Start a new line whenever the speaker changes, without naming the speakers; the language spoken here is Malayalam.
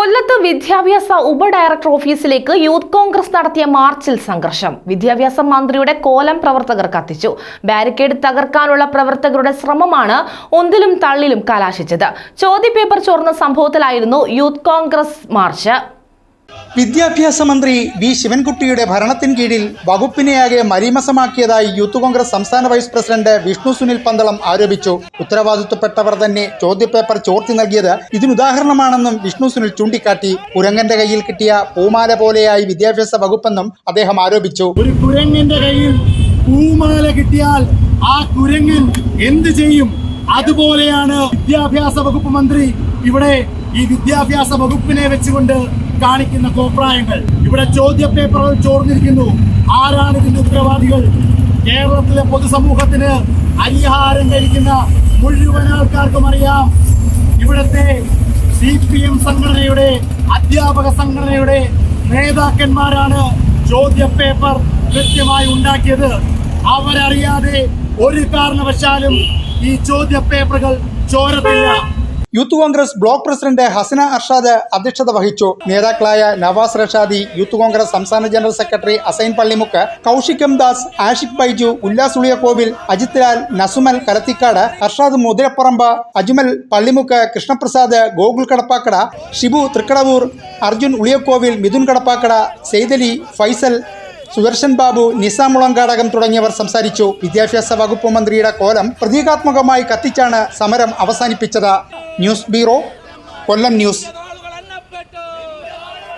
കൊല്ലത്ത് വിദ്യാഭ്യാസ ഉപഡയറക്ടർ ഓഫീസിലേക്ക് യൂത്ത് കോൺഗ്രസ് നടത്തിയ മാർച്ചിൽ സംഘർഷം. വിദ്യാഭ്യാസ മന്ത്രിയുടെ കോലം പ്രവർത്തകർ കത്തിച്ചു. ബാരിക്കേഡ് തകർക്കാനുള്ള പ്രവർത്തകരുടെ ശ്രമമാണ് ഒന്നിലും തള്ളിലും കലാശിച്ചത്. ചോദ്യപേപ്പർ ചോർന്ന സംഭവത്തിലായിരുന്നു യൂത്ത് കോൺഗ്രസ് മാർച്ച്.
വിദ്യാഭ്യാസ മന്ത്രി വി ശിവൻകുട്ടിയുടെ ഭരണത്തിന് കീഴിൽ വകുപ്പിനെയാകെ മലീമസമാക്കിയതായി യൂത്ത് കോൺഗ്രസ് സംസ്ഥാന വൈസ് പ്രസിഡന്റ് വിഷ്ണു സുനിൽ പന്തളം ആരോപിച്ചു. ഉത്തരവാദിത്വപ്പെട്ടവർ തന്നെ ചോദ്യപേപ്പർ ചോർത്തി നൽകിയത് ഇതിനുദാഹരണമാണെന്നും വിഷ്ണു സുനിൽ ചൂണ്ടിക്കാട്ടി. കുരങ്ങന്റെ കയ്യിൽ കിട്ടിയ പൂമാല പോലെയായി വിദ്യാഭ്യാസ വകുപ്പെന്നും അദ്ദേഹം ആരോപിച്ചു.
ഒരു കുരങ്ങന്റെ കയ്യിൽ പൂമാല കിട്ടിയാൽ ആ കുരങ്ങൻ എന്ത് ചെയ്യും? അതുപോലെയാണ് വിദ്യാഭ്യാസ വകുപ്പ് മന്ത്രി ഇവിടെ ഈ വിദ്യാഭ്യാസ വകുപ്പിനെ വെച്ചുകൊണ്ട് കാണിക്കുന്ന കോപ്രായങ്ങൾ. ഇവിടെ ചോദ്യപേപ്പറുകൾ ചോർന്നിരിക്കുന്നു. ആരാണ് ഇതിന്റെ ഉത്തരവാദികൾ? കേരളത്തിലെ പൊതുസമൂഹത്തിന് അരിഹാരം കഴിക്കുന്ന മുഴുവൻ ആൾക്കാർക്കും അറിയാം. ഇവിടുത്തെ CPM സംഘടനയുടെ അധ്യാപക സംഘടനയുടെ നേതാക്കന്മാരാണ് ചോദ്യപേപ്പർ കൃത്യമായി ഉണ്ടാക്കിയത്. അവരറിയാതെ ഒരു കാരണവശാലും ഈ ചോദ്യപേപ്പറുകൾ ചോരത്തില്ല.
യൂത്ത് കോൺഗ്രസ് ബ്ലോക്ക് പ്രസിഡന്റ് ഹസന അർഷാദ് അധ്യക്ഷത വഹിച്ചു. നേതാക്കളായ നവാസ് റഷാദി, യൂത്ത് കോൺഗ്രസ് സംസ്ഥാന general secretary Assain Pallimukku, Kaushik M Das, Ashiq Baiju, Ullas Uliyakovil, Ajith Lal, Nasumal Kalathikkad, Arshad Muthiraparambu, Ajmal Pallimukku, Krishnaprasad, Gokul Kadappakada, Shibu Thrikkadavoor, Arjun Uliyakovil, Mithun Kadappakada, Saidali, Faisal, Sudarshan Babu, നിസാമുളങ്കാടകം തുടങ്ങിയവർ സംസാരിച്ചു. വിദ്യാഭ്യാസ വകുപ്പ് മന്ത്രിയുടെ കോലം പ്രതീകാത്മകമായി കത്തിച്ചാണ് സമരം അവസാനിപ്പിച്ചത്. ന്യൂസ് ബ്യൂറോ, കൊല്ലം ന്യൂസ്.